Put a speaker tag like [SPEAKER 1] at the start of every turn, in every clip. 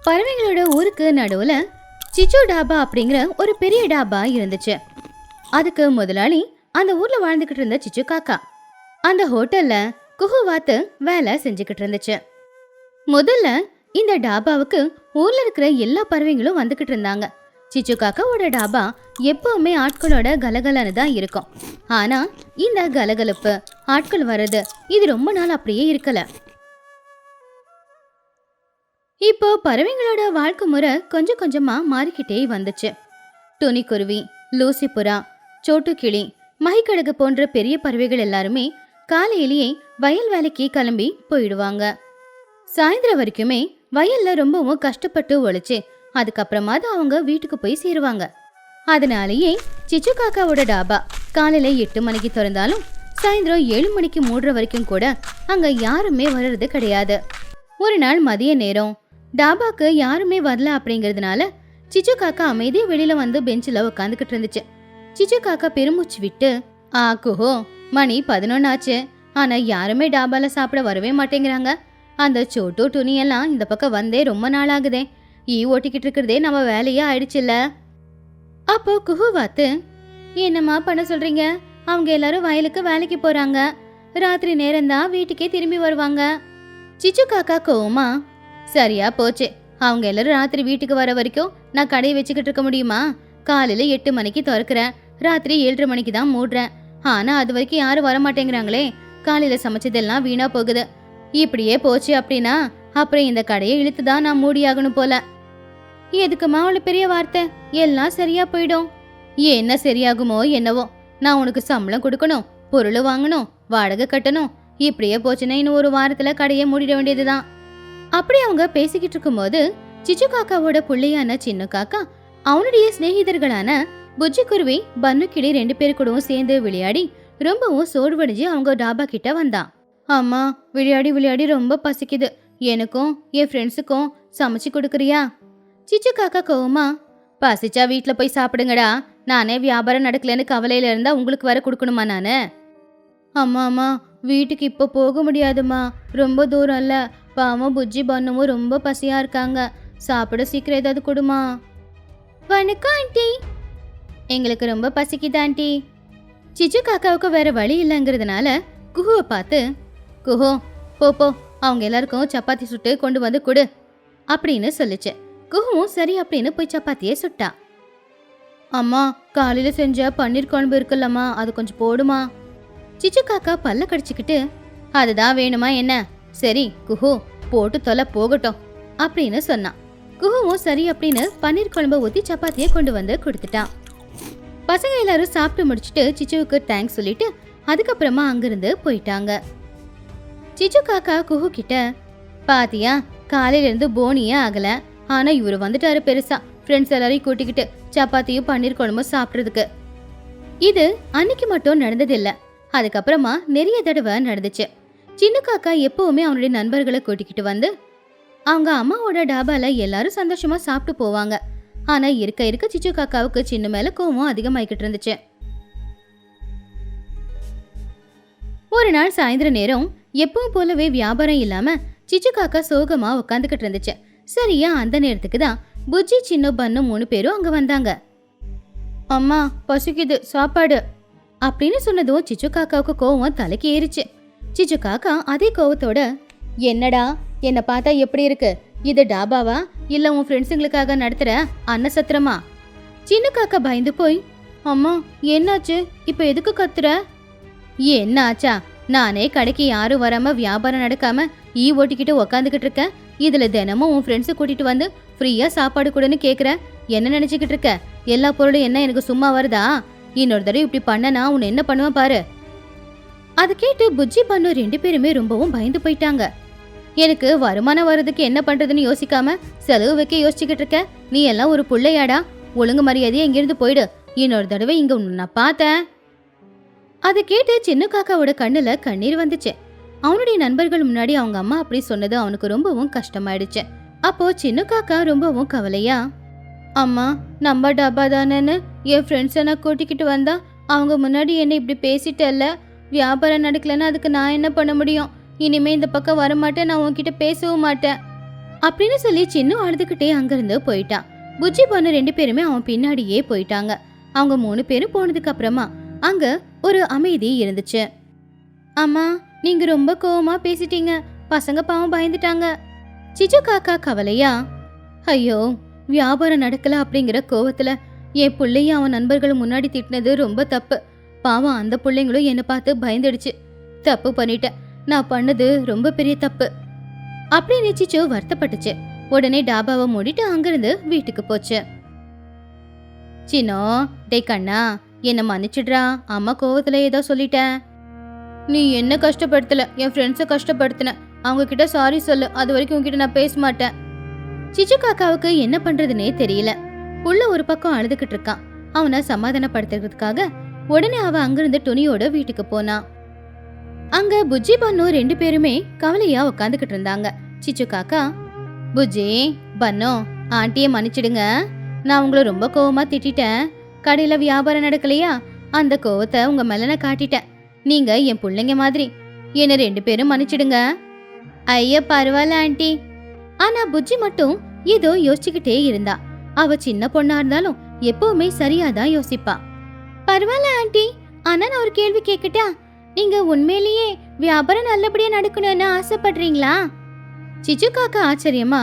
[SPEAKER 1] பறவைங்களோட ஊருக்கு நடுவுல சிச்சு டாபா அப்படிங்கிற ஒரு பெரிய டாபா இருந்துச்சு. அதுக்கு முதலாளி அந்த ஊர்ல வாழ்ந்துகிட்டு இருந்த சிச்சு காக்கா. அந்த ஹோட்டல்ல குஹுவாத்து வேலை செஞ்சுக்கிட்டு இருந்துச்சு. முதல்ல இந்த டாபாவுக்கு ஊர்ல இருக்கிற எல்லா பறவைங்களும் வந்துகிட்டு இருந்தாங்க. சிச்சு காக்காவோட டாபா எப்பவுமே ஆட்களோட கலகலன்னு தான் இருக்கும். ஆனா இந்த கலகலப்பு ஆட்கள் வர்றது இது ரொம்ப நாள் அப்படியே இருக்கல. இப்போ பறவைங்களோட வாழ்க்கை முறை கொஞ்சம் கொஞ்சமா மாறிக்கிட்டே வந்துச்சு. துணிக்குருவி, லூசி புறா, சோட்டு கிளி, மகிக்கடகு போன்ற பெரிய பறவைகள் எல்லாருமே காலையிலேயே வயல் வேலைக்கு கிளம்பி போயிடுவாங்க. சாயந்தரம் வரைக்குமே வயல்ல ரொம்பவும் கஷ்டப்பட்டு உழைச்சு அதுக்கப்புறமா தான் அவங்க வீட்டுக்கு போய் சேருவாங்க. அதனாலேயே சிச்சு காக்காவோட டாபா காலையில 8 மணிக்கு திறந்தாலும் சாயந்தரம் 7 மணிக்கு மூடுற வரைக்கும் கூட அங்க யாருமே வர்றது கிடையாது. ஒரு நாள் மதிய நேரம் டாபாக்கு யாருமே வரல அப்படிங்கறதுனால சிச்சு காக்கா அமைதியா வெளியில வந்து பெஞ்சில உட்காந்துக்கிட்டு இருந்துச்சு. சிச்சு காக்கா பெருமூச்சு விட்டு, குஹோ, மணி 11 ஆச்சு, ஆனா யாருமே டாபால சாப்பிட வரவே மாட்டேங்கிறாங்க. அந்த சோட்டு துணியெல்லாம் இந்த பக்கம் வந்தே ரொம்ப நாள் ஆகுதே. ஓட்டிக்கிட்டு இருக்கிறதே நம்ம வேலையே ஆயிடுச்சுல்ல. அப்போ குஹுவாத்து, என்னம்மா பண்ண சொல்றீங்க? அவங்க எல்லாரும் வயலுக்கு வேலைக்கு போறாங்க. ராத்திரி நேரம்தான் வீட்டுக்கே திரும்பி வருவாங்க. சிச்சு காக்கா கோவமா, சரியா போச்சு. அவங்க எல்லாரும் ராத்திரி வீட்டுக்கு வர வரைக்கும் நான் கடையை வச்சுக்கிட்டு இருக்க முடியுமா? காலையில 8 மணிக்கு திறக்கிறேன், ராத்திரி 7:30 மணிக்கு தான் மூடுறேன். ஆனா அது வரைக்கும் யாரும் வரமாட்டேங்கிறாங்களே. காலையில சமைச்சதெல்லாம் வீணா போகுது. இப்படியே போச்சு அப்படின்னா அப்புறம் இந்த கடையை இழுத்துதான் நான் மூடியாகணும் போல. எதுக்குமா அவ்வளவு பெரிய வார்த்தை? எல்லாம் சரியா போயிடும். என்ன சரியாகுமோ என்னவோ. நான் உனக்கு சம்பளம் கொடுக்கணும், பொருள் வாங்கணும், வாடகை கட்டணும். இப்படியே போச்சுன்னா இன்னும் ஒரு வாரத்துல கடையை மூடிட வேண்டியதுதான். அப்படி அவங்க பேசிக்கிட்டு இருக்கும்போது சிச்சு காக்காவோட புள்ளையான சின்ன காக்கா அவனுடைய சிநேகிதர்களான புஜ்ஜி குருவி, பன்னு கிளி 2 பேரு கூடவும் சேர்ந்து விளையாடி ரொம்பவும் சோர்வடைஞ்சு அவங்க டாபா கிட்ட வந்தான். அம்மா, விளையாடி விளையாடி ரொம்ப பசிக்குது. எனக்கும் என் ஃப்ரெண்ட்ஸுக்கும் சமைச்சு கொடுக்குறியா? சிச்சு காக்கா கோவமா, பசிச்சா வீட்டுல போய் சாப்பிடுங்கடா. நானே வியாபாரம் நடக்கலன்னு கவலையில இருந்தா உங்களுக்கு வர கொடுக்கணுமா நானு? அம்மா அம்மா, வீட்டுக்கு இப்போ போக முடியாதுமா, ரொம்ப தூரம் இல்ல. பாவம் புஜ்ஜி பண்ணுவும் ரொம்ப பசியா இருக்காங்க. சாப்பிட சீக்கிரம் ஏதாவது கொடுமா. வணக்கம் ஆண்டி, எங்களுக்கு ரொம்ப பசிக்குது ஆண்டி. சிச்சு காக்காவுக்கு வேற வழி இல்லைங்கிறதுனால குஹுவை பார்த்து, குஹோ போ, அவங்க எல்லாருக்கும் சப்பாத்தி சுட்டு கொண்டு வந்து கொடு அப்படின்னு சொல்லிச்சு. குஹுவும் சரி அப்படின்னு போய் சப்பாத்தியே சுட்டா. அம்மா, காலையில செஞ்ச பன்னீர் குழம்பு இருக்குல்லம்மா, அது கொஞ்சம் போடுமா. சிச்சு காக்கா பல்ல கடிச்சுக்கிட்டு, அதுதான் வேணுமா என்ன? சரி குஹு, போட்டு தொலை போகட்டும் அப்படின்னு சொன்னான். குஹுவும் சரி அப்படின்னு பன்னீர் குழம்பை ஊத்தி சப்பாத்தியை கொண்டு வந்து கொடுத்துட்டான். பசங்க எல்லாரும் சாப்பிட்டு முடிச்சுட்டு சிச்சுவுக்கு தேங்க்ஸ் சொல்லிட்டு அதுக்கப்புறமா அங்கிருந்து போயிட்டாங்க. சிச்சு காக்கா குஹு கிட்ட, பாத்தியா, காலையில இருந்து போனியே ஆகல, ஆனா இவரு வந்துட்டாரு பெருசா ஃப்ரெண்ட்ஸ் எல்லாரையும் கூட்டிக்கிட்டு சப்பாத்தியும் பன்னீர் குழம்பும் சாப்பிட்றதுக்கு. இது அன்னைக்கு மட்டும் நடந்ததில்ல, அதுக்கப்புறமா நிறைய தடவை நடந்துச்சு. சின்ன காக்கா எப்பவுமே அவனுடைய நண்பர்களை கூட்டிக்கிட்டு வந்து அவங்க அம்மாவோட டாபால எல்லாரும் சந்தோஷமா சாப்பிட்டு போவாங்க. ஆனா இருக்க இருக்க சிச்சு காக்காவுக்கு சின்ன மேல கோவம் அதிகமாயிக்கிட்டு இருந்துச்சு. ஒரு நாள் சாயந்தர நேரம் எப்பவும் போலவே வியாபாரம் இல்லாம சிச்சு காக்கா சோகமா உட்காந்துக்கிட்டு இருந்துச்சு. சரியா அந்த நேரத்துக்கு தான் புஜ்ஜி, சின்ன, பன்னு 3 பேரும் அங்க வந்தாங்க. அம்மா, பசிக்குது, சாப்பாடு அப்படின்னு சொன்னதும் சிச்சு காக்காவுக்கு கோவம் தலைக்கு ஏறிச்சு. சிச்சு காக்கா அதே கோவத்தோட, என்னடா, என்ன பார்த்தா எப்படி இருக்கு? இது டாபாவா இல்ல உன் ஃப்ரெண்ட்ஸுங்களுக்காக நடத்துற அன்னசத்திரமா? சின்ன காக்கா பயந்து போய், அம்மா என்னாச்சு, இப்ப எதுக்கு கத்துற? என்ன ஆச்சா? நானே கடைக்கு யாரும் வராம வியாபாரம் நடக்காம ஓட்டிக்கிட்டு உக்காந்துக்கிட்டு இருக்கேன். இதுல தினமும் உன் ஃப்ரெண்ட்ஸை கூட்டிட்டு வந்து ஃப்ரீயா சாப்பாடு கூடன்னு கேக்குற. என்ன நினைச்சுக்கிட்டு இருக்க? எல்லா பொருளும் என்ன எனக்கு சும்மா வருதா? இன்னொரு தடவை இப்படி பண்ணனா உன்னை என்ன பண்ணுவேன் பாரு. அதை கேட்டு புஜ்ஜி, பன்னு 2 பேருமே ரொம்பவும் பயந்து போயிட்டாங்க. எனக்கு வருமானம் வர்றதுக்கு என்ன பண்றதுன்னு யோசிக்காம செலவு வைக்க யோசிச்சுக்கிட்டு இருக்க. நீ எல்லாம் ஒரு புள்ளையாடா? ஒழுங்கு மரியாதையா இங்கிருந்து போயிடு. இன்னொரு தடவை இங்க நான் பார்த்தேன். அதை கேட்டு சின்ன காக்காவோட கண்ணுல கண்ணீர் வந்துச்சு. அவனுடைய நண்பர்கள் முன்னாடி அவங்க அம்மா அப்படி சொன்னது அவனுக்கு ரொம்பவும் கஷ்டமாயிடுச்சு. அப்போ சின்ன காக்கா ரொம்பவும் கவலையா, அம்மா, நம்ம டப்பா தானேன்னு என் ஃப்ரெண்ட்ஸை நான் கூட்டிக்கிட்டு வந்தா அவங்க முன்னாடி என்ன இப்படி பேசிட்டல்ல. வியாபாரம் நடக்கலன்னா அதுக்கு நான் என்ன பண்ண முடியும்? இனிமே இந்த பக்கம் வரமாட்டேன், நான் உன்கிட்ட பேசவும் மாட்டேன் அப்படின்னு சொல்லி சின்ன அழுதுகிட்டே அங்கிருந்து போயிட்டான். புஜ்ஜி பொண்ணு 2 பேருமே அவன் பின்னாடியே போயிட்டாங்க. அவங்க 3 பேரும் போனதுக்கு அப்புறமா அங்க ஒரு அமைதி இருந்துச்சு. அம்மா, நீங்க ரொம்ப கோவமா பேசிட்டீங்க, பசங்க பாவம் பயந்துட்டாங்க. சிச்சு காக்கா கவலையா, ஐயோ, வியாபாரம் நடக்கல அப்படிங்கிற கோவத்துல என் பிள்ளைய அவன் நண்பர்கள் முன்னாடி திட்டினது ரொம்ப தப்பு. பாவம் அந்த பிள்ளைங்களும் என்னை பார்த்து பயந்துடுச்சு. தப்பு பண்ணிட்டேன், நான் பண்ணது ரொம்ப பெரிய தப்பு அப்படின்னு சிச்சு வருத்தப்பட்டுச்சு. உடனே டாபாவை மூடிட்டு அங்கிருந்து வீட்டுக்கு போச்சு. சின்னோ, டே கண்ணா, என்ன மன்னிச்சிடுறா, அம்மா கோவத்துல ஏதோ சொல்லிட்டேன். நீ என்ன கஷ்டப்படுத்தல, என் ஃப்ரெண்ட்ஸை கஷ்டப்படுத்தின. அவங்க கிட்ட சாரி சொல்லு, அது வரைக்கும் உங்ககிட்ட நான் பேச மாட்டேன். சிச்சு காக்காவுக்கு என்ன பண்றதுன்னே தெரியல. புள்ள ஒரு பக்கம் அழுதுகிட்டு இருக்கான். அவனை சமாதானப்படுத்துறதுக்காக உடனே அவ அங்கிருந்து துணியோட வீட்டுக்கு போனா. அங்க புஜ்ஜி பன்னு 2 பேருமே கவலையா உட்காந்துக்கிட்டு இருந்தாங்க. சிச்சு காக்கா, புஜ்ஜி பன்னோ, ஆண்டியை மன்னிச்சிடுங்க, நான் உங்களை ரொம்ப கோவமா திட்டிட்டேன். கடையில வியாபாரம் நடக்கலையா, அந்த கோவத்தை உங்க மேல நான் காட்டிட்டேன். நீங்க என் பிள்ளைங்க மாதிரி, என்ன 2 பேரும் மன்னிச்சிடுங்க. ஐயா பரவாயில்ல ஆண்டி. ஆனா புஜ்ஜி மட்டும் ஏதோ யோசிச்சுக்கிட்டே இருந்தா. அவ சின்ன பொண்ணா இருந்தாலும் எப்பவுமே சரியாதான் யோசிப்பா. பரவாயில்ல ஆண்டி, ஆனா நான் ஒரு கேள்வி கேட்கட்டா? நீங்க உண்மையிலேயே வியாபாரம் நல்லபடியா நடக்கணும்னு ஆசைப்படுறீங்களா? சிச்சு காக்கா ஆச்சரியமா,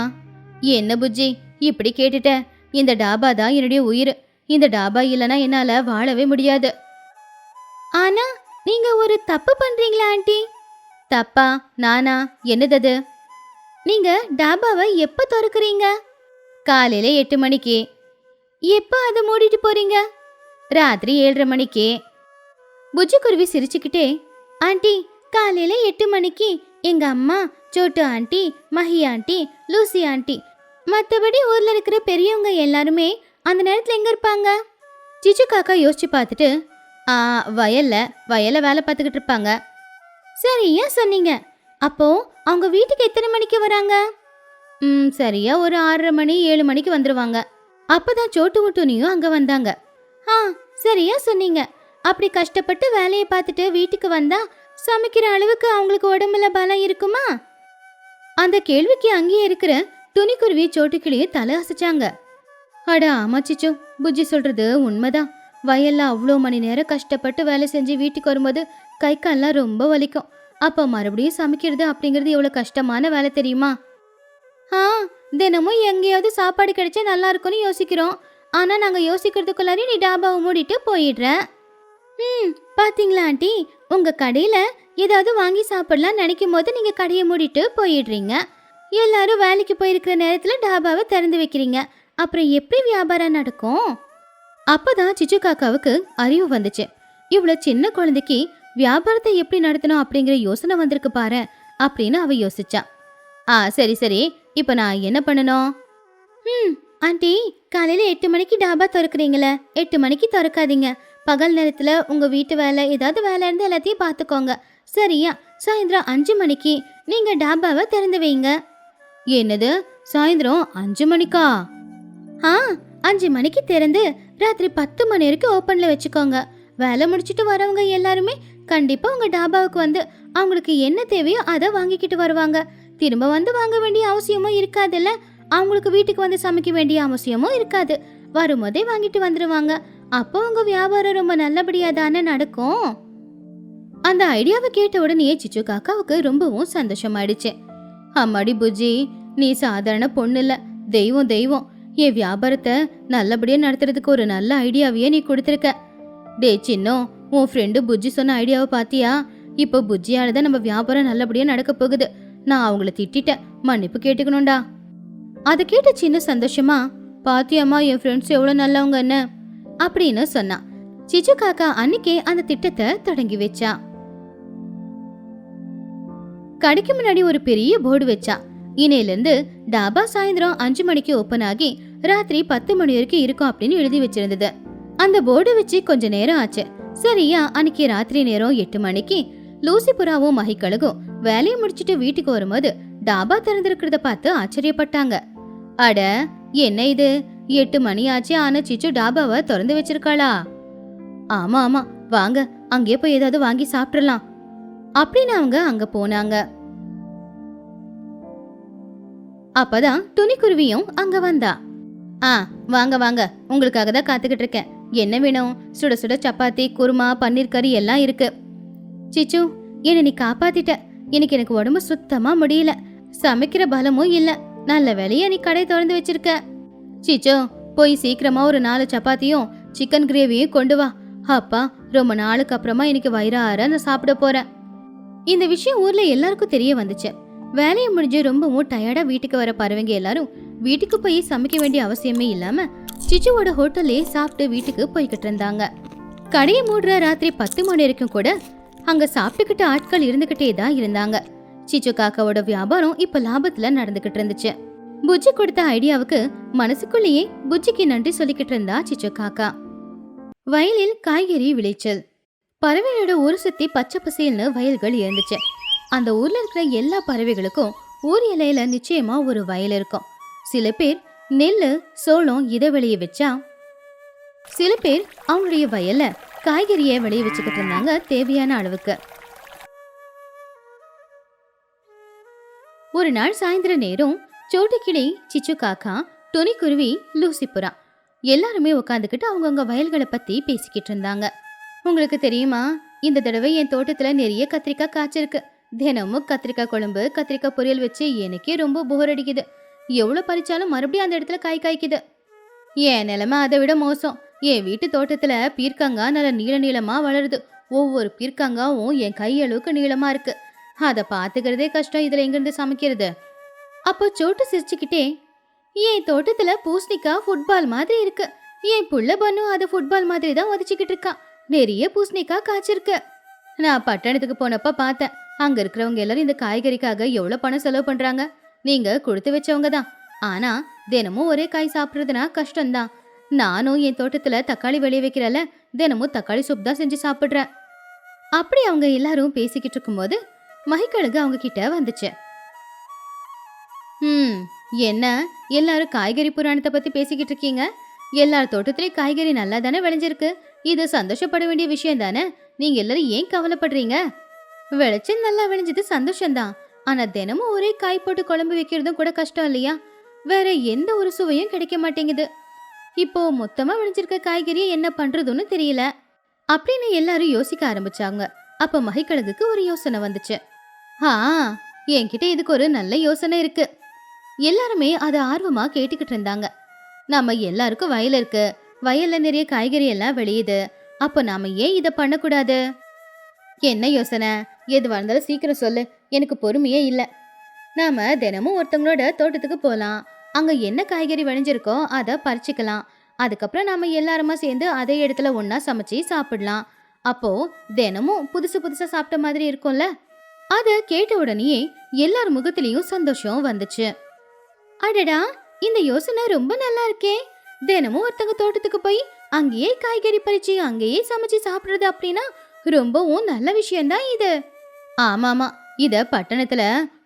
[SPEAKER 1] என்ன புஜ்ஜி இப்படி கேட்டுட்ட? இந்த டாபா தான் என்னுடைய உயிர். இந்த டாபா இல்லைன்னா என்னால வாழவே முடியாது. ஆனா நீங்க ஒரு தப்பு பண்றீங்களா ஆண்டி? தப்பா? நானா? என்னது? நீங்க டாபாவை எப்ப திறக்கிறீங்க? காலையில 8 மணிக்கு. எப்ப அதை மூடிட்டு போறீங்க? ராத்திரி 7:30 மணிக்கு. புஜ்ஜி குருவி சிரிச்சுக்கிட்டே, ஆண்டி, காலையில 8 மணிக்கு எங்க அம்மா, Chottu aunty, Mahi aunty, Lucy aunty, மற்றபடி ஊர்ல இருக்கிற பெரியவங்க எல்லாருமே அந்த நேரத்துல எங்க இருப்பாங்க? சிச்சு காக்கா யோசிச்சு பார்த்துட்டு, வயல்ல வேலை பார்த்துக்கிட்டு இருப்பாங்க. சரியா சொன்னீங்க. அப்போ அவங்க வீட்டுக்கு எத்தனை மணிக்கு வராங்க? சரியா ஒரு 6:30 மணி 7 மணிக்கு வந்துருவாங்க. அப்பதான் சோட்டு முட்டுனியும் அங்க வந்தாங்க. சரியா சொன்னீங்க. அப்படி கஷ்டப்பட்டு வேலையை பார்த்துட்டு வீட்டுக்கு வந்தா சமைக்கிற அளவுக்கு அவங்களுக்கு உடம்புல பலம் இருக்குமா? அந்த கேள்விக்கு அங்கேயே இருக்கிற துணிக்குருவி சோட்டுக்கிளியும் தலை அசைச்சாங்க. அட ஆமா சிச்சு, புஜ்ஜி சொல்றது உண்மைதான். வயல்ல அவ்வளோ மணி நேரம் கஷ்டப்பட்டு வேலை செஞ்சு வீட்டுக்கு வரும்போது கை கால்லாம் ரொம்ப வலிக்கும். அப்ப மறுபடியும் சமைக்கிறது அப்படிங்கிறது எவ்வளவு கஷ்டமான வேலை தெரியுமா? தினமும் எங்கேயாவது சாப்பாடு கிடைச்சா நல்லா இருக்கும்னு யோசிக்கிறோம். ஆனா நாங்க யோசிக்கிறதுக்குள்ளாரி நீ டாபாவை மூடிட்டு போயிடுற. பாத்தீங்களா ஆண்டி, உங்க கடையில ஏதாவது வாங்கி சாப்பிடலாம் நினைக்கும் போது நீங்க கடையை மூடிட்டு போயிடுறீங்க. எல்லாரும் வேலைக்கு போயிருக்கிற நேரத்துல டாபாவை திறந்து வைக்கிறீங்க. அப்புறம் எப்படி வியாபாரம் நடக்கும்? அப்பதான் சிச்சு காக்காவுக்கு அறிவு வந்துச்சு. இவ்வளவு சின்ன குழந்தைக்கு வியாபாரத்தை எப்படி நடத்தணும் அப்படிங்கிற யோசனை வந்திருக்கு பாரு அப்படின்னு அவ யோசிச்சா. சரி, இப்ப நான் என்ன பண்ணணும்? ஆண்டி, காலையில 8 மணிக்கு டாபா திறக்கிறீங்களே, 8 மணிக்கு திறக்காதீங்க. பகல் நேரத்துல உங்க வீட்டு வேலை ஏதாவது வேலை இருந்து எல்லாத்தையும் பார்த்துக்கோங்க. சரியா? சாயந்தரம் 5 மணிக்கு நீங்க டாபாவை திறந்து வைங்க. என்னது, சாயந்தரம் 5 மணிக்கா? 5 மணிக்கு திறந்து ராத்திரி 10 மணி வரைக்கும் ஓப்பன்ல வச்சுக்கோங்க. வேலை முடிச்சுட்டு வரவங்க எல்லாருமே கண்டிப்பா உங்க டாபாவுக்கு வந்து அவங்களுக்கு என்ன தேவையோ அதை வாங்கிக்கிட்டு வருவாங்க. திரும்ப வந்து வாங்க வேண்டிய அவசியமும் இருக்காதுல்ல. அவங்களுக்கு வீட்டுக்கு வந்து சமைக்க வேண்டிய அவசியமும் இருக்காது. வரும்போதே வாங்கிட்டு வந்துருவாங்க. அப்போ உங்க வியாபாரம் ரொம்ப நல்லபடியா தானே நடக்கும். அந்த ஐடியாவை கேட்ட உடனே சிச்சு காக்காவுக்கு ரொம்பவும் சந்தோஷமாயிடுச்சு. அம்மாடி புஜ்ஜி, நீ சாதாரண பொண்ணு இல்ல, தெய்வம். என் வியாபாரத்தை நல்லபடியா நடத்துறதுக்கு ஒரு நல்ல ஐடியாவையே நீ கொடுத்துருக்க. டே சின்னோ, உன் ஃப்ரெண்டு புஜ்ஜி சொன்ன ஐடியாவை பாத்தியா? இப்போ புஜ்ஜியாலதான் நம்ம வியாபாரம் நல்லபடியா நடக்க போகுது. நான் அவங்கள திட்டிட்டேன், மன்னிப்பு கேட்டுக்கணும்டா. அதை கேட்ட சின்ன சந்தோஷமா, பாத்தியாமா என் ஃப்ரெண்ட்ஸ் எவ்வளவு நல்லவங்கன்னு அப்படின்னு சொன்னா. சிச்சு காக்கா அன்னைக்கே அந்த திட்டத்தை தொடங்கி வச்சா. கடைக்கு முன்னாடி ஒரு பெரிய போர்டு வச்சா. இணையிலிருந்து டாபா சாயந்தரம் 5 மணிக்கு ஓபன் ஆகி ராத்திரி 10 மணி வரைக்கும் இருக்கும் அப்படின்னு எழுதி வச்சிருந்தது. அந்த போர்டு வச்சு கொஞ்ச நேரம் ஆச்சு. சரியா அன்னைக்கு ராத்திரி நேரம் 8 மணிக்கு லூசி புறாவும் மஹிக்கழுகும் வேலையை முடிச்சுட்டு வீட்டுக்கு வரும்போது டாபா திறந்திருக்கிறத பார்த்து ஆச்சரியப்பட்டாங்க. அட, என்ன இது, 8 மணி ஆச்சு, ஆனா சிச்சு டாபாவை திறந்து வச்சிருக்காளா? ஆமா, வாங்க அங்கே போய் ஏதாவது வாங்கி சாப்பிடலாம் அப்படின்னு அவங்க அங்க போனாங்க. அப்பதான் துணிக்குருவியும் அங்க வந்தா. ஆ, வாங்க வாங்க, உங்களுக்காக தான் காத்துக்கிட்டு இருக்கேன். என்ன வேணும்? சுட சுட சப்பாத்தி, குருமா, பன்னீர் கறி எல்லாம் இருக்கு. சிச்சு, என்ன நீ காப்பாத்திட்ட. எனக்கு உடம்பு சுத்தமா முடியல. சமைக்கிற பலமும் இல்ல. நல்ல வேலையா நீ கடை திறந்து வச்சிருக்க. சிச்சு, போய் சீக்கிரமா ஒரு 4 சப்பாத்தியும் சிக்கன் கிரேவியும் கொண்டு வா. அப்பா, ரொம்ப நாளுக்கு அப்புறமா எனக்கு வயிறார நான் சாப்பிட போறேன். இந்த விஷயம் ஊர்ல எல்லாருக்கும் தெரிய வந்துச்சு. வேலையை முடிஞ்சு ரொம்பவும் டயர்டா வீட்டுக்கு வர பறவைங்க எல்லாரும் வீட்டுக்கு போய் சமைக்க வேண்டிய அவசியமே இல்லாம சிச்சுவோட ஹோட்டல்லே சாப்பிட்டு வீட்டுக்கு போய்கிட்டு இருந்தாங்க. கடையை மூடுற ராத்திரி 10 மணி வரைக்கும் கூட அங்க சாப்பிட்டுக்கிட்டு ஆட்கள் இருந்துகிட்டே தான் இருந்தாங்க. சிச்சு காக்காவோட வியாபாரம் இப்ப லாபத்துல நடந்துகிட்டு இருந்துச்சு. புஜ்ஜி கொடுத்த ஐடியாவுக்கு மனசுக்குள்ளேயே புஜ்ஜிக்கு நன்றி சொல்லிக்கிட்டு இருந்தா சிச்சு காக்கா. வயலில் காய்கறி விளைச்சல். பறவைகளோட ஊர் சுத்தி பச்சை பசேல்னு வயல்கள் இருந்துச்சு. அந்த ஊர்ல இருக்கிற எல்லா பறவைகளுக்கும் ஊர் எல்லையில நிச்சயமா ஒரு வயல் இருக்கும். சில பேர் நெல்லு, சோளம் இதை விளைய வச்சா, சில பேர் அவங்களுடைய வயல்ல காய்கறியை விளைய வச்சுக்கிட்டு இருந்தாங்க தேவையான அளவுக்கு. ஒரு நாள் சாயந்தர நேரம் சோட்டுக்கிளி, சிச்சு காக்கா, துணிக்குருவி, லூசிபுரா எல்லாருமே உட்காந்துக்கிட்டு அவங்கவுங்க வயல்களை பத்தி பேசிக்கிட்டு இருந்தாங்க. உங்களுக்கு தெரியுமா, இந்த தடவை என் தோட்டத்துல நிறைய கத்திரிக்காய் காய்ச்சிருக்கு. தினமும் கத்திரிக்காய் குழம்பு, கத்திரிக்காய் பொரியல் வச்சு எனக்கே ரொம்ப போர் அடிக்குது. எவ்வளவு பறிச்சாலும் மறுபடியும் அந்த இடத்துல காய் காய்க்குது. என் நிலைமை அதை விட மோசம். என் வீட்டு தோட்டத்துல பீர்க்கங்காய் நல்ல நீள நீளமா வளருது. ஒவ்வொரு பீர்க்கங்காவும் என் கையளவுக்கு நீளமா இருக்கு. அதை பாத்துக்கிறதே கஷ்டம். இதுல எங்கிருந்து சமைக்கிறது? அப்போ சோட்டு சிரிச்சுக்கிட்டே, என் தோட்டத்துல பூசணிக்காய் ஃபுட்பால் மாதிரி இருக்கு. என் புள்ள பண்ணு அதை ஃபுட்பால் மாதிரி தான் உதச்சிக்கிட்டு இருக்கா. நிறைய பூசணிக்காய் காய்ச்சிருக்கு. நான் பட்டணத்துக்கு போனப்ப பார்த்தேன். அங்க இருக்கிறவங்க எல்லாரும் இந்த காய்கறிக்காக எவ்வளவு பணம் செலவு பண்றாங்க. நீங்க கொடுத்து வச்சவங்க தான். ஆனா தினமும் ஒரே காய் சாப்பிடுறதுனா கஷ்டம்தான். நானும் என் தோட்டத்துல தக்காளி விளைய வைக்கிறல, தினமும் தக்காளி சூப் தான் செஞ்சு சாப்பிடுறேன். அப்படி அவங்க எல்லாரும் பேசிக்கிட்டு இருக்கும்போது மகிக்கழுகு அவங்க கிட்ட வந்துச்சு. என்ன எல்லாரும் காய்கறி புராணத்தை பத்தி பேசிக்கிட்டு இருக்கீங்க? எல்லார் தோட்டத்திலயும் காய்கறி நல்லா தானே விளைஞ்சிருக்கு. இது சந்தோஷப்பட வேண்டிய விஷயம் தானே. நீங்க எல்லாரும் ஏன் கவலைப்படுறீங்க? விளைச்சல் நல்லா விளைஞ்சது சந்தோஷம்தான். ஆனா தினமும் ஒரே காய் போட்டு குழம்பு வைக்கிறதும் கூட கஷ்டம் இல்லையா? வேற எந்த ஒரு சுவையும் கிடைக்க மாட்டேங்குது. இப்போ மொத்தமா விளைஞ்சிருக்க காய்கறியை என்ன பண்றதுன்னு தெரியல அப்படின்னு எல்லாரும் யோசிக்க ஆரம்பிச்சாங்க. அப்ப மகிக்கழகுக்கு ஒரு யோசனை வந்துச்சு. என்கிட்ட இதுக்கு ஒரு நல்ல யோசனை இருக்கு. எல்லாருமே அதை ஆர்வமா கேட்டுக்கிட்டு இருந்தாங்க. நாம எல்லாருக்கும் வயல் இருக்கு. வயல்ல நிறைய காய்கறி எல்லாம் விளையுது. அப்ப நாம ஏன் இதை பண்ணக்கூடாது? என்ன யோசனை? எதுவா இருந்தாலும் சீக்கிரம் சொல்லு, எனக்கு பொறுமையே இல்லை. நாம தினமும் ஒருத்தவங்களோட தோட்டத்துக்கு போகலாம். அங்க என்ன காய்கறி விளைஞ்சிருக்கோ அதை பறிச்சுக்கலாம். அதுக்கப்புறம் நாம எல்லாருமா சேர்ந்து அதே இடத்துல ஒன்னா சமைச்சு சாப்பிடலாம். அப்போ தினமும் புதுசு புதுசா சாப்பிட்ட மாதிரி இருக்கும்ல. அத கேட்ட உடனே எல்லார் முகத்திலையும் சந்தோஷம் வந்துச்சு. அடடா, இந்த யோசனை ரொம்ப நல்லா இருக்கே. தினமும் ஒருத்தங்க தோட்டத்துக்கு போய் அங்கேயே காய்கறி பறிச்சு அங்கேயே சமைச்சு சாப்பிடுறது அப்படின்னா ரொம்பவும் நல்ல விஷயம்தான் இது. ஆமாமா, இத பட்டணத்துல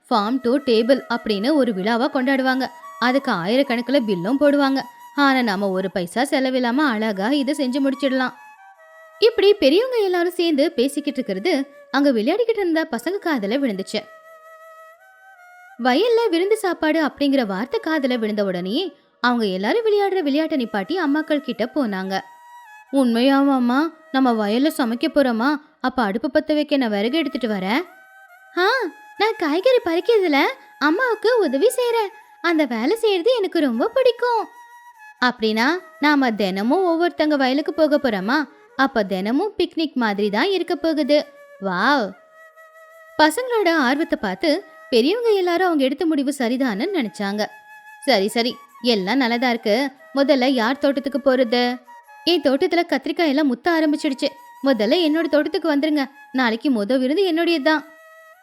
[SPEAKER 1] ஃபார்ம் டு டேபிள் அப்படின்னு ஒரு விழாவா கொண்டாடுவாங்க. அதுக்கு ஆயிரக்கணக்கில் பில்லும் போடுவாங்க. ஆனா நாம ஒரு பைசா செலவில்லாம அழகா இதை செஞ்சு முடிச்சிடலாம். இப்படி பெரியவங்க எல்லாரும் சேர்ந்து பேசிக்கிட்டு இருக்கிறது அங்க விளையாடிக்கிட்டு இருந்த பசங்க காதுல விழுந்துச்சு. வயல்ல விருந்து சாப்பாடு அப்படிங்கிற வார்த்தை காதுல விழுந்த உடனே அவங்க எல்லாரும் விளையாடுற விளையாட்டை நிப்பாட்டி அம்மாக்கள் கிட்ட போனாங்க. உண்மையாவாமா, நம்ம வயல்ல சமைக்க போறோமா? அப்ப அடுப்பு பத்த வைக்க நான் விறகு எடுத்துட்டு வரேன். நான் காய்கறி பறிக்கிறதுல அம்மாவுக்கு உதவி செய்யறேன். அந்த வேலை செய்யறது எனக்கு ரொம்ப பிடிக்கும். அப்படின்னா நாம தினமும் ஒவ்வொருத்தங்க வயலுக்கு போக போறோமா? அப்ப தினமும் பிக்னிக் மாதிரி தான் இருக்க போகுது. வாவ்! பசங்களோட ஆர்வத்தை பார்த்து பெரியவங்க எல்லாரும் அவங்க எடுத்த முடிவு சரிதான்னு நினைச்சாங்க. சரி சரி, எல்லாம் நல்லதா இருக்கு. முதல்ல யார் தோட்டத்துக்கு போறது? என் தோட்டத்துல கத்திரிக்காய் எல்லாம் முத்த ஆரம்பிச்சிடுச்சு. முதல்ல என்னோட தோட்டத்துக்கு வந்துருங்க. நாளைக்கு விருந்து என்னுடையதுதான்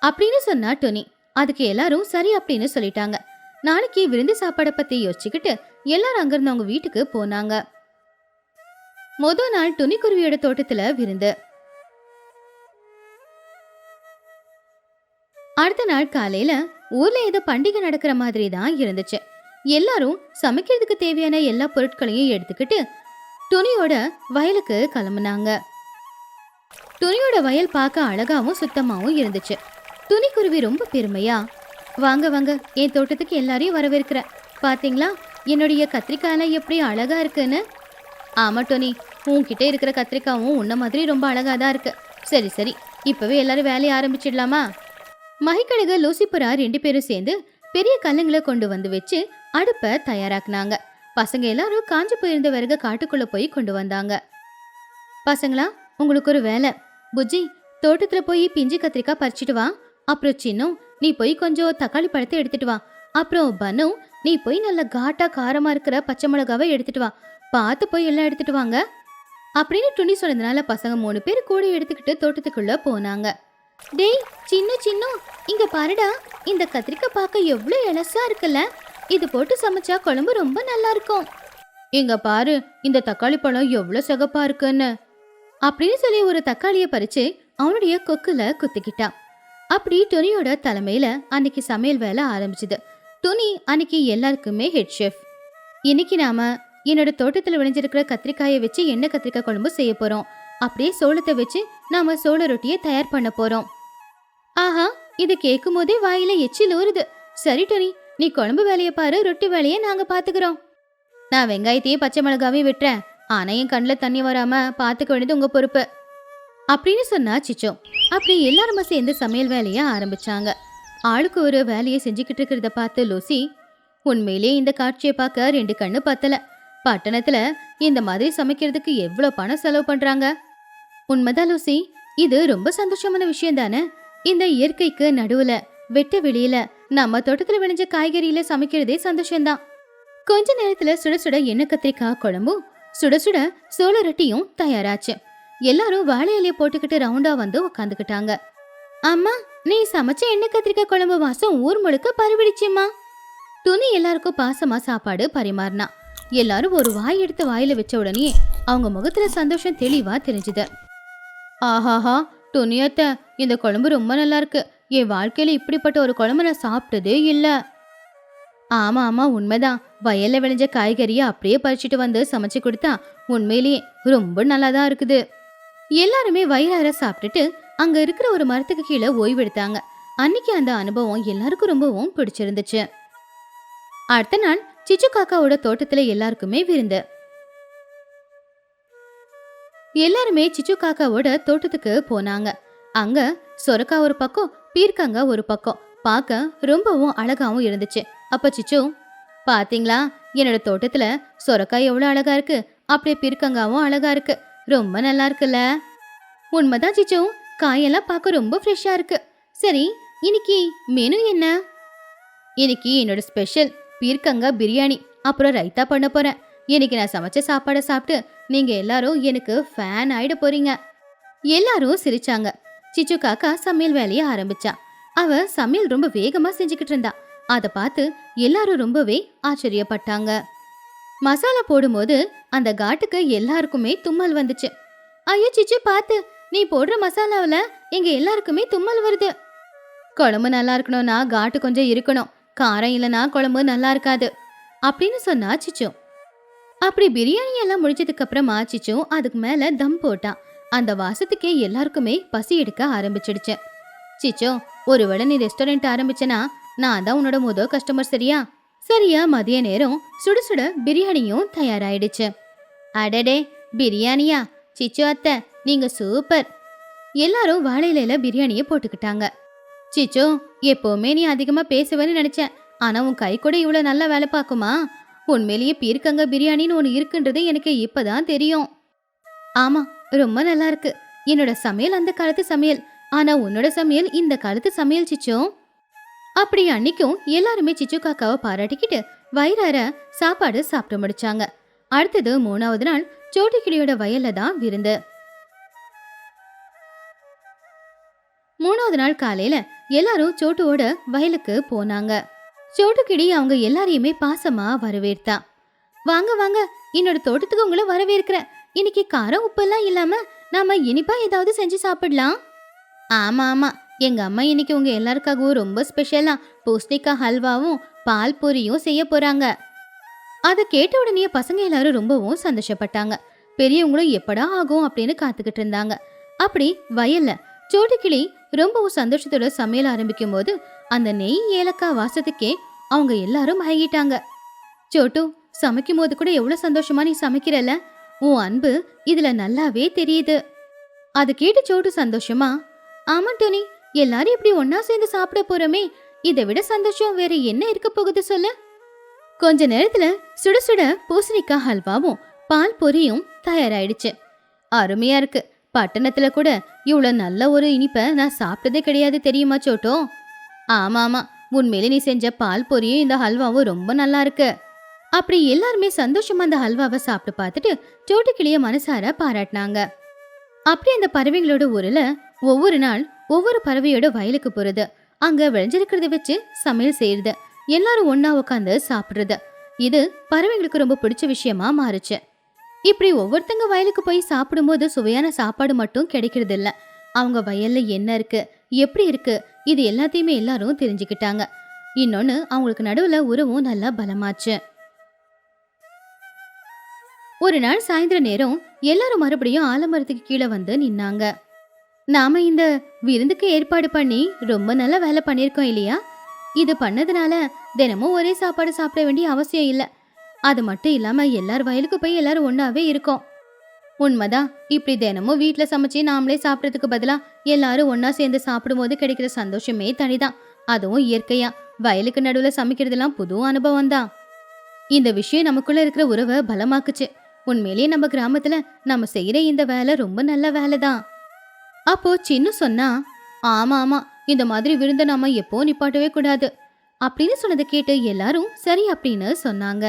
[SPEAKER 1] அப்படின்னு சொன்னா டொனி. அதுக்கு எல்லாரும் சரி அப்படின்னு சொல்லிட்டாங்க. நாளைக்கு விருந்து சாப்பாடை பத்தி யோசிச்சுக்கிட்டு எல்லாரும் அங்கிருந்து அவங்க வீட்டுக்கு போனாங்க. நாள் துணிக்குருவியோட தோட்டத்துல விருந்து. அடுத்த நாள் காலையில ஊர்ல ஏதோ பண்டிகை நடக்கிற மாதிரி தான் இருந்துச்சு. எல்லாரும் சமைக்கிறதுக்கு தேவையான எல்லா பொருட்களையும் எடுத்துக்கிட்டு துணியோட வயலுக்கு கிளம்புனாங்க. துணியோட வயல் பார்க்க அழகாவும் சுத்தமாவும் இருந்துச்சு. துணிக்குருவி ரொம்ப பெருமையா, வாங்க வாங்க, என் தோட்டத்துக்கு எல்லாரையும் வரவேற்கிற. பாத்தீங்களா என்னுடைய கத்திரிக்காயெல்லாம் எப்படி அழகா இருக்குன்னு? ஆமா டோனி, உன்கிட்ட இருக்கிற கத்திரிக்காவும் உன்ன மாதிரி ரொம்ப அழகா தான் இருக்கு. சரி சரி, இப்பவே எல்லாரும் வேலையை ஆரம்பிச்சிடலாமா? மகிக்கழகு லூசிபுரா 2 பேரும் சேர்ந்து பெரிய கல்லுங்களை கொண்டு வந்து வச்சு அடுப்பை தயாராக்குனாங்க. பசங்க எல்லாரும் காஞ்சு போயிருந்த விறகு காட்டுக்குள்ள போய் கொண்டு வந்தாங்க. பசங்களா, உங்களுக்கு ஒரு வேலை. புஜ்ஜி, தோட்டத்துல போய் பிஞ்சு கத்திரிக்காய் பறிச்சிட்டு வா. அப்புறம் சின்னும், நீ போய் கொஞ்சம் தக்காளி பழத்தை எடுத்துட்டு வா. அப்புறம் பனு, நீ போய் நல்ல காட்டா காரமா இருக்கிற பச்சை மிளகாவை எடுத்துட்டு வா. பார்த்து போய் எல்லாம் எடுத்துட்டு வாங்க அப்படின்னு துணி சொன்னதுனால பசங்க 3 பேர் கூட எடுத்துக்கிட்டு தோட்டத்துக்குள்ள போனாங்க. டேய் சின்ன சின்ன, இங்க பாருடா, இந்த கத்திரிக்காய் பார்க்க எவ்வளவு எலசா இருக்குல்ல. இது போட்டு சமைச்சா குழம்பு ரொம்ப நல்லா இருக்கும். இங்க பாரு, இந்த தக்காளி பழம் எவ்வளவு சிகப்பா இருக்குன்னு அப்படின்னு சொல்லி ஒரு தக்காளியை பறிச்சு அவனுடைய கொக்குல குத்திக்கிட்டான். அப்படி துணியோட தலைமையில அன்னைக்கு சமையல் வேலை ஆரம்பிச்சுது. துணி அன்னைக்கு எல்லாருக்குமே ஹெட் ஷெஃப். இன்னைக்கு நாம என்னோட தோட்டத்துல விளைஞ்சிருக்கிற கத்திரிக்காயை வச்சு எண்ணெய் கத்திரிக்காய் குழம்பு செய்ய போறோம். அப்படியே சோளத்தை வச்சு நாம சோள ரொட்டியை தயார் பண்ண போறோம். ஆஹா, இது கேட்கும் போதே வாயில எச்சில் ஊறுது. சரி டோனி, நீ குழம்பு வேலையை பாரு, ரொட்டி வேலையை நாங்க பாத்துக்கிறோம். நான் வெங்காயத்தையும் பச்சை மிளகாவையும் விட்டுறேன். ஆனா என் கண்ணுல தண்ணி வராம பாத்துக்க வேண்டியது உங்க பொறுப்பு அப்படின்னு சொன்னா சிச்சோ. அப்படி எல்லாருமே சேர்ந்து சமையல் வேலைய ஆரம்பிச்சாங்க. ஆளுக்கு ஒரு வேலையை செஞ்சுக்கிட்டு இருக்கிறத பார்த்து லூசி, உண்மையிலே இந்த காட்சியை பார்க்க 2 கண்ணு பத்தல. பட்டணத்துல இந்த மாதிரி சமைக்கிறதுக்கு எவ்வளவு பணம் செலவு பண்றாங்க. உண்மைதான் லூசி, இது ரொம்ப சந்தோஷமான விஷயம் தானே. இந்த இயற்கைக்கு நடுவுல வெட்ட வெளியில நம்ம தோட்டத்துல விளைஞ்ச காய்கறியில சமைக்கிறதே சந்தோஷம்தான். கொஞ்ச நேரத்துல சுட சுட எண்ணெய் கத்திரிக்காய் குழம்பும் சுட சுட சோள ரொட்டியும் தயாராச்சு. எல்லாரும் வாழை இலைய போட்டுக்கிட்டு ரவுண்டா வந்து உட்காந்துக்கிட்டாங்க. அம்மா, நீ சமைச்ச எண்ணெய் கத்திரிக்காய் குழம்பு வாசம் ஊர் முழுக்க பரவிடுச்சுமா. துணி எல்லாருக்கும் பாசமா சாப்பாடு பரிமாறினா. எல்லாரும் ஒரு வாய் எடுத்து வாயில வச்ச உடனே அவங்க முகத்துல சந்தோஷம் தெளிவா தெரிஞ்சுது. ஆஹாஹா, துணியத்த, இந்த குழம்பு ரொம்ப நல்லா இருக்கு. என் வாழ்க்கையில இப்படிப்பட்ட ஒரு குழம்பு நான் சாப்பிட்டதே இல்ல. ஆமா ஆமா, உண்மைதான். வயல்ல விளைஞ்ச காய்கறிய அப்படியே பறிச்சுட்டு வந்து சமைச்சு கொடுத்தா உண்மையிலேயே ரொம்ப நல்லாதான் இருக்குது. எல்லாருமே வயிறார சாப்பிட்டுட்டு அங்க இருக்கிற ஒரு மரத்துக்கு கீழே ஓய்வெடுத்தாங்க. அன்னைக்கு அந்த அனுபவம் எல்லாருக்கும் ரொம்பவும் பிடிச்சிருந்துச்சு. அடுத்த நாள் சிச்சு காக்காவோட தோட்டத்துல எல்லாருக்குமே விருந்து. எல்லாருமே சிச்சு காக்காவோட தோட்டத்துக்கு போனாங்க. அங்க சொரக்கா ஒரு பக்கம், பீர்க்கங்க ஒரு பக்கம், பார்க்க ரொம்பவும் அழகாவும் இருந்துச்சு. அப்ப சிச்சு, பாத்தீங்களா என்னோட தோட்டத்துல சொரக்காய் எவ்வளவு அழகா இருக்கு, அப்படியே பீர்க்கங்காவும் அழகா இருக்கு. ரொம்ப நல்லா இருக்குல்ல? உண்மைதான் சிச்சு, காயெல்லாம் பார்க்க ரொம்ப ஃப்ரெஷ்ஷா இருக்கு. சரி, இன்னைக்கு மெனு என்ன? இன்னைக்கு என்னோட ஸ்பெஷல் பீர்க்கங்கா பிரியாணி அப்புறம் ரைத்தா பண்ண போறேன். இன்னைக்கு நான் சமைச்ச சாப்பாடை சாப்பிட்டு நீங்க எல்லாரும் எனக்கு ஃபேன் ஆயிட போறீங்க. எல்லாரும் சிரிச்சாங்க. சிச்சு காக்கா சமையல் வேலையை ஆரம்பிச்சா. அவ சமையல் ரொம்ப வேகமா செஞ்சுக்கிட்டு இருந்தா. அதை பார்த்து எல்லாரும் ரொம்பவே ஆச்சரியப்பட்டாங்க. மசாலா போடும்போது அந்த காட்டுக்கு எல்லாருக்குமே தும்மல் வந்துச்சு. ஐயோ சிச்சு, பார்த்து, நீ போடுற மசாலாவில் எங்க எல்லாருக்குமே தும்மல் வருது. குழம்பு நல்லா இருக்கணும்னா காட்டு கொஞ்சம் இருக்கணும், காரம் இல்லைனா குழம்பு நல்லா இருக்காது அப்படின்னு சொன்னா சிச்சு. அப்படி பிரியாணி எல்லாம் முடிச்சதுக்கு அப்புறமா சிச்சு அதுக்கு மேல தம் போட்டான். அந்த வாசத்துக்கே எல்லாருக்குமே பசி எடுக்க ஆரம்பிச்சிடுச்சு. சிச்சு, ஒருவேளை நீ ரெஸ்டாரண்ட் ஆரம்பிச்சனா நான் தான் உன்னோட முதல் கஸ்டமர், சரியா? சரியா மதிய நேரம் சுட சுட பிரியாணியும் தயாராயிடுச்சு. அடடே, பிரியாணியா? சிச்சு அத்தை, நீங்க சூப்பர். எல்லாரும் வாழையில பிரியாணியை போட்டுக்கிட்டாங்க. சிச்சு, எப்பவுமே நீ அதிகமா பேசுவேன்னு நினைச்சேன். ஆனா உன் கை கூட இவ்வளவு நல்லா வேலை பார்க்குமா? உண்மையிலேயே பீர்க்கங்க பிரியாணின்னு ஒன்று இருக்குன்றது எனக்கு இப்பதான் தெரியும். ஆமா, ரொம்ப நல்லா இருக்கு. என்னோட சமையல் அந்த காலத்து சமையல், ஆனா உன்னோட சமையல் இந்த காலத்து சமையல் சிச்சு. அப்படி அன்னைக்கும் எல்லாருமே சிச்சு காக்காவை பாராட்டிக்கிட்டு வயிறார சாப்பாடு சாப்பிட்டு முடிச்சாங்க. அடுத்தது 3வது நாள் சோட்டு கிளியோட வயல்ல தான் விருந்து. 3வது நாள் காலையில எல்லாரும் சோட்டுவோட வயலுக்கு போனாங்க. சோட்டுக்கிளி அவங்க எல்லாரையுமே பாசமா வரவேற்றா. வாங்க வாங்க, என்னோட தோட்டத்துக்கு உங்களை வரவேற்கிறேன். இன்னைக்கு காரம் உப்பெல்லாம் இல்லாம நாம இனிப்பா ஏதாவது செஞ்சு சாப்பிடலாம். ஆமா ஆமா, எங்க அம்மா இன்னைக்கு உங்க எல்லாருக்காகவும் ரொம்ப ஸ்பெஷலா பூசணிக்காய் ஹல்வாவும் பால் பூரியும் செய்ய போறாங்க. அதை கேட்ட உடனே பசங்க எல்லாரும் ரொம்பவும் சந்தோஷப்பட்டாங்க. பெரியவங்களும் எப்படா ஆகும் அப்படின்னு காத்துக்கிட்டு இருந்தாங்க. அப்படி வயல்ல சோட்டுக்கிளி ரொம்பவும் சந்தோஷத்தோட சமையல் ஆரம்பிக்கும் போது அந்த நெய் ஏலக்காய் வாசத்துக்கே அவங்க எல்லாரும் மயங்கிட்டாங்க. சோட்டு, சமைக்கும் போது கூட எவ்வளவு சந்தோஷமா நீ சமைக்கிறல்ல, உன் அன்பு இதுல நல்லாவே தெரியுது. அது கேட்டு சோட்டு சந்தோஷமா, ஆமா டோனி, எல்லாரும் இப்படி ஒன்னா சேர்ந்து சாப்பிட போறோமே, இதை விட சந்தோஷம் வேற என்ன இருக்க போகுது சொல்லு. கொஞ்ச நேரத்துல சுட சுட பூசணிக்காய் ஹல்வாவும் பால் பொரியும் தயாராயிடுச்சு. அருமையா இருக்கு. பட்டணத்துல கூட இவ்வளவு நல்ல ஒரு இனிப்ப நான் சாப்பிட்டதே கிடையாது தெரியுமா சோட்டோ? ஆமா ஆமா, உண்மையிலே நீ செஞ்ச பால் பொரியும் இந்த ஹல்வாவும் ரொம்ப நல்லா இருக்கு. அப்படி எல்லாருமே சந்தோஷமா அந்த ஹல்வாவை சாப்பிட்டு பார்த்துட்டு சோட்டு கிளிய மனசார பாராட்டினாங்க. அப்படி அந்த பறவைகளோட ஊர்ல ஒவ்வொரு நாள் ஒவ்வொரு பறவையோட வயலுக்கு போறது, அங்க விளைஞ்சிருக்கிறத வச்சு சமையல் செய்யறது, எல்லாரும் ஒன்னா உட்காந்து சாப்பிடுறது, இது பறவைகளுக்கு ரொம்ப பிடிச்ச விஷயமா மாறுச்சு. இப்படி ஒவ்வொருத்தங்க வயலுக்கு போய் சாப்பிடும்போது சுவையான சாப்பாடு மட்டும் கிடைக்கிறது இல்ல, அவங்க வயல்ல என்ன இருக்கு, எப்படி இருக்கு, இது எல்லாத்தையுமே எல்லாரும் தெரிஞ்சுக்கிட்டாங்க. இன்னொன்னு, அவங்களுக்கு நடுவுல உறவும் நல்லா பலமாச்சு. ஒரு நாள் சாயந்தர நேரம் எல்லாரும் மறுபடியும் ஆலமரத்துக்கு கீழே வந்து நின்னாங்க. நாம இந்த விருந்துக்கு ஏற்பாடு பண்ணி ரொம்ப நல்ல வேலை பண்ணிருக்கோம் இல்லையா? இது பண்ணதுனால தினமும் ஒரே சாப்பாடு சாப்பிட வேண்டிய அவசியம் இல்ல. அது மட்டும் இல்லாம எல்லார் வயலுக்கு போய் எல்லாரும் ஒன்னாவே இருக்கோம். உண்மைதான். இப்படி தினமும் வீட்டுல சமைச்சு நாமளே சாப்பிடறதுக்கு பதிலா எல்லாரும் ஒன்னா சேர்ந்து சாப்பிடும் போது கிடைக்கிற சந்தோஷமே தனிதான். அதுவும் இயற்கையா வயலுக்கு நடுவுல சமைக்கிறதுலாம் புது அனுபவம் தான். இந்த விஷயம் நமக்குள்ள இருக்கிற உறவை பலமாக்குச்சு. உண்மையிலேயே நம்ம கிராமத்துல நம்ம செய்யற இந்த வேலை ரொம்ப நல்ல வேலைதான். அப்போ சின்னு சொன்னா, ஆமா ஆமா, இந்த மாதிரி விருந்த நாம எப்போ நிப்பாட்டவே கூடாது அப்படின்னு சொன்னதை கேட்டு எல்லாரும் சரி அப்படின்னு சொன்னாங்க.